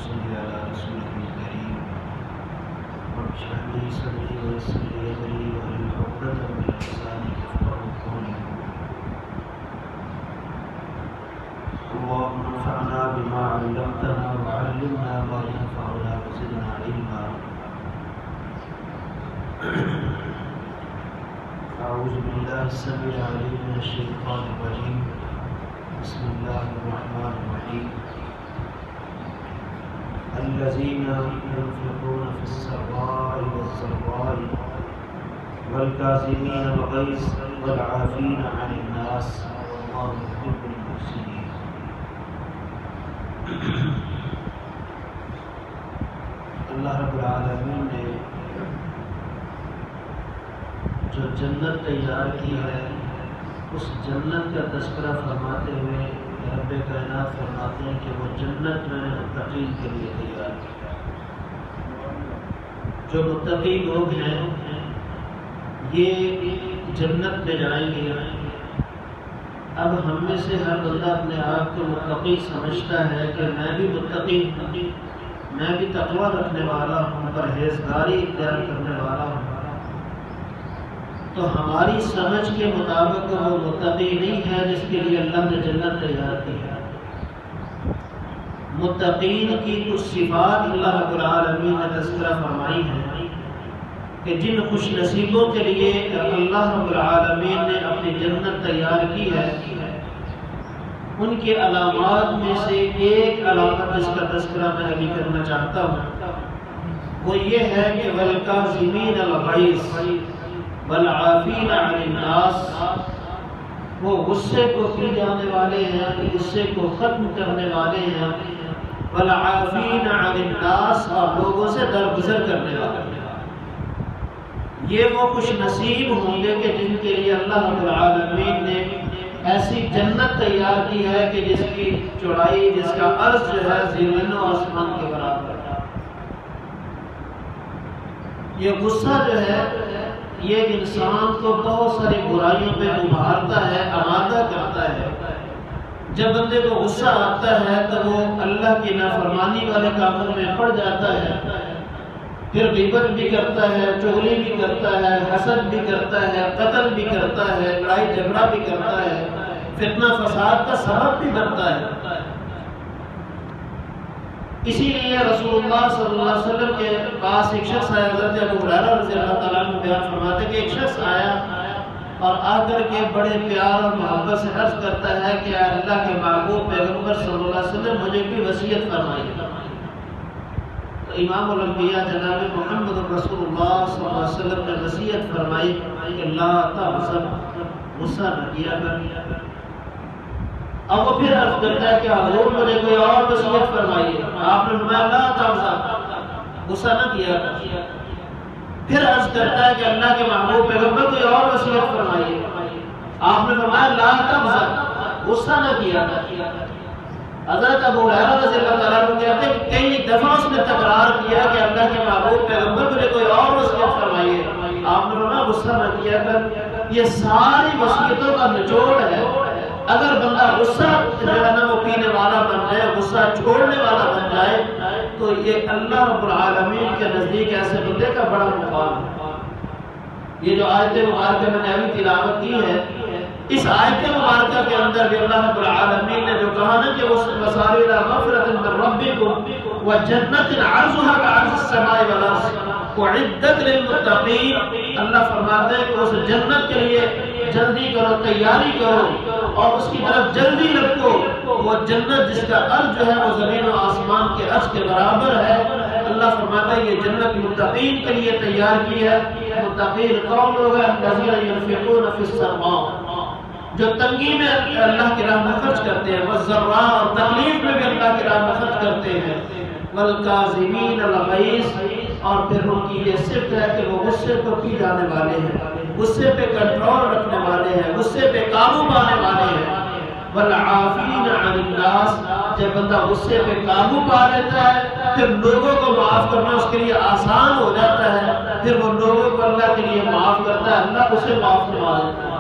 صل على رسولك الكريم رب اشرح لي صدري ويسر لي امري واحلل عقدة من لساني يفقهوا قولي. اللهم انفعنا بما علمتنا وعلمنا ما ينفعنا وزدنا علما. أعوذ بالله السميع العليم من الشيطان الرجيم. بسم الله الرحمن الرحيم. الذين ينفقون في السراء والضراء والكاظمين الغيظ والعافين عن الناس والله يحب المحسنين. اللہ رب العالمین نے جو جنت تیار کی ہے اس جنت کا تذکرہ فرماتے ہوئے رب کائنات فرماتے ہیں کہ وہ جنت میں نے متقین کے لیے تیار کیا. جو متقی لوگ ہیں یہ جنت میں جائیں گے. اب ہم میں سے ہر بندہ اپنے آپ کو متقی سمجھتا ہے کہ میں بھی متقی ہوں، میں بھی تقویٰ رکھنے والا ہوں، پرہیزگاری اختیار کرنے والا ہوں. تو ہماری سمجھ کے مطابق وہ متقی نہیں ہے جس کے لیے اللہ نے جنت تیار کی ہے. متقین کی کچھ صفات اللہ رب العالمین نے تذکرہ فرمائی ہیں کہ جن خوش نصیبوں کے لیے اللہ رب العالمین نے اپنی جنت تیار کی ہے ان کی علامات میں سے ایک علامت جس کا تذکرہ میں ابھی کرنا چاہتا ہوں وہ یہ ہے کہ والکاظمین الغیظ والعافین عن الناس. وہ غصے کو پی جانے والے ہیں، غصے کو ختم کرنے والے ہیں. والعافین عن الناس اور لوگوں سے درگزر کرنے والے ہیں. یہ وہ خوش نصیب ہوں گے کہ جن کے لیے اللہ رب العالمین نے ایسی جنت تیار کی ہے کہ جس کی چوڑائی، جس کا عرض جو ہے زمین و آسمان کے برابر ہے. یہ غصہ جو ہے یہ انسان کو بہت ساری برائیوں پہ ابھارتا ہے، آمادہ کرتا ہے. جب بندے کو غصہ آتا ہے تو وہ اللہ کی نافرمانی والے کاموں میں پڑ جاتا ہے، پھر غیبت بھی کرتا ہے، چغلی بھی کرتا ہے، حسد بھی کرتا ہے، قتل بھی کرتا ہے، لڑائی جھگڑا بھی کرتا ہے، فتنہ فساد کا سبب بھی بنتا ہے. اسی لیے رسول اللہ صلی اللہ علیہ وسلم کے پاس ایک شخص آیا. حضرت ابو ہریرہ رضی اللہ تعالیٰ عنہ بیان فرماتے ہیں کہ ایک شخص آیا اور آ کر کے بڑے پیار اور محبت سے عرض کرتا ہے کہ اے اللہ کے محبوب پیغمبر صلی اللہ علیہ وسلم مجھے کوئی وصیت فرمائیے. تو امام الانبیاء جناب محمد رسول اللہ صلی اللہ علیہ وسلم نے وصیت فرمائی کہ لا تغضب، غصہ نہ کیا کر. اب وہ پھر عرض کرتا ہے کہ حضور مجھے کوئی اور وصیت فرمائیے. آپ نے فرمایا لا تغضب، غصہ نہ کیا کر. پھر عرض کرتا ہے کہ اللہ کے محبوب پیغمبر کوئی اور وصیت فرمائیے. آپ نے فرمایا لا تغضب، غصہ نہ کیا کر. حضرت ابو ہریرہ رضی اللہ تعالیٰ عنہ کہتے ہیں کہ کئی دفعہ اس نے تکرار کیا کہ اللہ کے محبوب پیغمبر مجھے کوئی اور وصیت فرمائیے. آپ نے فرمایا غصہ نہ کیا کر. یہ ساری وصیتوں کا نچوڑ ہے. اگر بندہ غصہ جو ہے نا وہ پینے والا بن جائے، غصہ چھوڑنے والا بن جائے تو یہ اللہ رب العالمین کے نزدیک ایسے بندے کا بڑا مقام ہے. یہ جو آیت مبارکہ میں نے ابھی تلاوت کی ہے اس آیت مبارکہ کے اندر بھی اللہ رب العالمین نے جو کہا نا کہ وسارعوا الی مغفرۃ من ربکم وجنۃ عرضها كعرض السماء والارض اعدت للمتقین. اللہ فرماتے ہیں کہ اس جنت کے لیے جلدی کرو، تیاری کرو اور اس کی طرف جلدی لپکو. وہ جنت جس کا عرض جو ہے وہ زمین و آسمان کے عرض کے برابر ہے. اللہ فرماتا ہے یہ جنت متقین کے لیے تیار کی ہے. متقین کون لوگ ہیں؟ الذین ينفقون فی السراء، جو تنگی میں اللہ کی راہ میں خرچ کرتے ہیں، والضراء اور تکلیف میں بھی اللہ کی راہ میں خرچ کرتے ہیں، والکاظمین الغیظ اور پھر ان کی یہ صفت ہے کہ وہ غصے کو پی جانے والے ہیں، غصے پہ کنٹرول رکھنے والے ہیں، غصے پہ قابو پانے والے ہیں. والعافین عن الناس، جب بندہ غصے پہ قابو پا لیتا ہے پھر لوگوں کو معاف کرنا اس کے لیے آسان ہو جاتا ہے. پھر وہ لوگوں کو اللہ کے لیے معاف کرتا ہے، اللہ اسے معاف فرما دیتا ہے.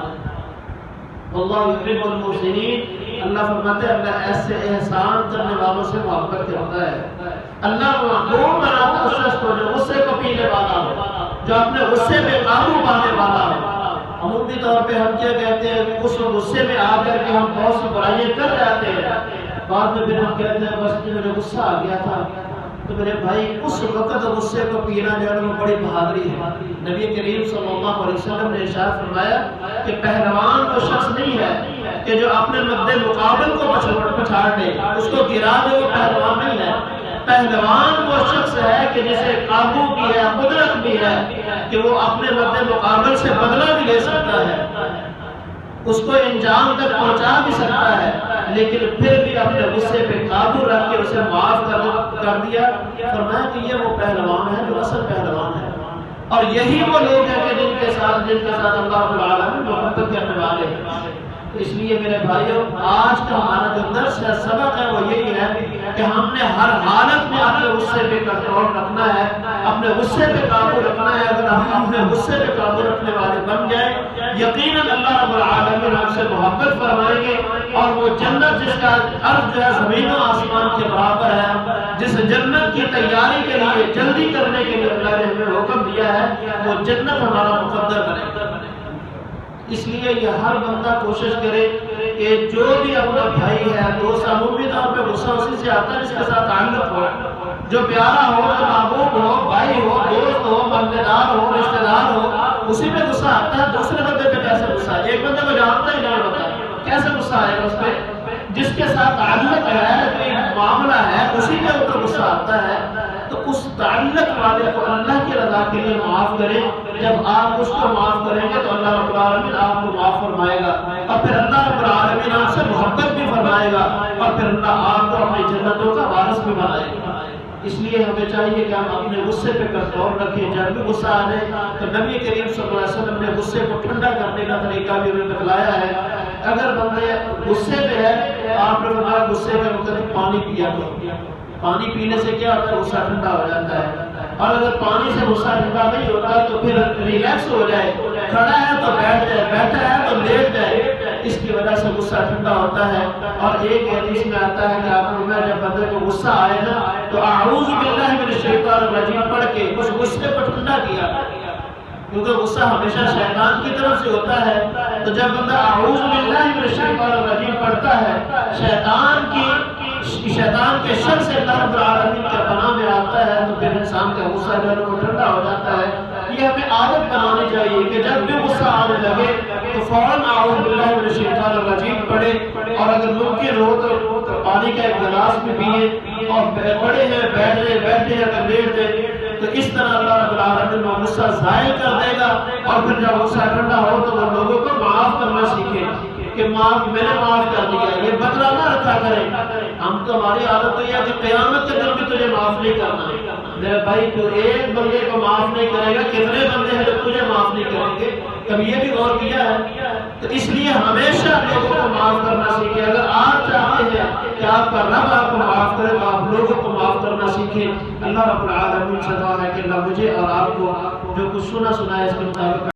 واللہ یحب المحسنین. اللہ فرماتے ہیں اللہ ایسے احسان کرنے والوں سے محبت کرتا ہے۔ اللہ محبوب بناتا ہے اس شخص کو جو غصے کو پینے والا ہو، جو اپنے غصے پہ قابو پانے والا ہو۔ عمومی طور پہ ہم کیا کہتے ہیں کہ اس غصے میں آ کر کے ہم بہت سی برائیاں کر جاتے ہیں، بعد میں پھر ہم کہتے ہیں بس مجھے غصہ آ گیا تھا۔ تو میرے بھائی اس وقت غصے کو پینا جو ہے وہ بڑی بہادری ہے۔ نبی کریم صلی اللہ علیہ وسلم نے ارشاد فرمایا کہ پہلوان وہ شخص نہیں ہے کہ جو اپنے مد مقابل کو پچھاڑ دے، اس کو گرا دے، وہ پہلوان نہیں ہے۔ پہلوان وہ شخص ہے کہ جسے قابو کی ہے، قدرت بھی ہے کہ وہ اپنے مد مقابل سے بدلہ بھی لے سکتا ہے، اس کو انجام تک پہنچا بھی سکتا ہے، لیکن پھر بھی اپنے غصے پہ قابو رکھ کے اسے معاف کر دیا۔ فرمایا کہ یہ وہ پہلوان ہے جو اصل پہلوان ہے، اور یہی وہ لوگ ہیں کہ جن کے ساتھ اللہ رب العالمین محبت کرنے والے ہیں۔ اس لیے میرے بھائیوں، آج کا ہمارا جو درس ہے، سبق ہے، وہ یہی ہے کہ ہم نے ہر حالت میں اپنے غصے پہ کنٹرول رکھنا ہے، اپنے غصے پہ قابو رکھنا ہے۔ اگر ہم اپنے غصے پہ قابو رکھنے والے بن جائیں، یقیناً اللہ رب العالمین ہم سے محبت فرمائیں گے، اور وہ جنت جس کا عرض جو ہے زمین و آسمان کے برابر ہے، جس جنت کی تیاری کے لیے جلدی کرنے کے لیے اللہ نے ہمیں حکم دیا ہے، وہ جنت ہمارا مقدر بنے گا۔ اس لیے یہ ہر بندہ کوشش کرے کہ جو بھی اپنا بھائی ہے، دوست، عمومی طور پہ غصہ اسی سے آتا ہے جس کے ساتھ تعلق ہو، جو پیارا ہو، جو محبوب ہو، بھائی ہو، دوست ہو، بندے دار ہو، رشتہ دار ہو، اسی پہ غصہ آتا ہے۔ دوسرے بندے پہ کیسے غصہ ہے؟ ایک بندے کو جانتا ہی نہیں ہوتا، کیسے غصہ آئے گا اس پہ؟ جس کے ساتھ تعلق ہے، کوئی معاملہ ہے، اسی پہ اوپر غصہ آتا ہے۔ تو اس تعلق والے کو اللہ کی رضا کے لیے معاف کریں۔ جب آپ اس کو معاف کریں گے تو اللہ رب العالمین آپ کو معاف فرمائے گا، اور پھر اللہ رب العالمین آپ سے محبت بھی فرمائے گا، اور پھر اللہ آپ کو اپنی جنتوں کا وارث بھی بنائے گا۔ اس لیے ہمیں چاہیے کہ ہم اپنے غصے پہ کنٹرول رکھیں۔ جب بھی غصہ آ جائے تو نبی کریم صلی اللہ علیہ وسلم نے غصے کو ٹھنڈا کرنے کا طریقہ بھی ہمیں بتلایا ہے۔ اگر بندے غصے پہ ہے، آپ نے فرمایا غصے کے وقت پانی پیا کرو۔ پانی پینے سے کیا ہوتا ہے؟ غصہ ٹھنڈا ہو جاتا ہے۔ اور اگر پانی سے غصہ ٹھنڈا نہیں ہوتا تو پھر ریلیکس ہو جائے، کھڑا ہے تو بیٹھ جائے، بیٹھا ہے تو لیٹ جائے، اس کی وجہ سے غصہ ٹھنڈا ہوتا ہے۔ اور ایک حدیث میں آتا ہے کہ آپ نے جب بندے کو غصہ آئے نا تو اعوذ باللہ من الشیطان الرجیم پڑھ کے اس غصے کو ٹھنڈا کیا، کیونکہ غصہ ہمیشہ شیطان کی طرف سے ہوتا ہے۔ تو جب بندہ اعوذ باللہ من الشیطان الرجیم پڑھتا ہے، شیطان کے شر سے اللہ رب العالمین کے پناہ میں آتا ہے، تو پھر انسان کا غصہ جو ہے وہ ٹھنڈا ہو جاتا ہے۔ یہ ہمیں عادت بنانی چاہیے کہ جب بھی غصہ آنے لگے تو فوراً اعوذ باللہ من الشیطان الرجیم پڑھے، اور اگر ممکن ہو تو پانی کا ایک گلاس بھی پیے، اور پڑے ہیں، بیٹھے ہیں تو لیٹ جائے۔ تو اس طرح اللہ رب العالمین وہ غصہ ظاہر کر دے گا، اور پھر جب غصہ ٹھنڈا ہو تو وہ لوگوں کو معاف کرنا سیکھے کہ میں نے معاف کر دیا، یہ بدلہ نہ رکھا کرے۔ ہم تو ہماری عادت تو یہ ہے کہ قیامت کے دن بھی تجھے معاف نہیں کرنا۔ میرے بھائی تو ایک بندے کو معاف نہیں کرے گا، کتنے بندے ہیں جو تجھے معاف نہیں کریں گے؟ کبھی یہ بھی غور کیا ہے؟ تو اس لیے ہمیشہ لوگوں کو معاف کرنا سیکھیں۔ اگر آپ چاہتے ہیں کہ آپ کا رب آپ کو معاف کرے تو آپ لوگوں کو معاف کرنا سیکھیں۔ اللہ رب العالمین سے دعا ہے کہ اللہ مجھے اور آپ کو جو کچھ سنا ہے اس کے مطابق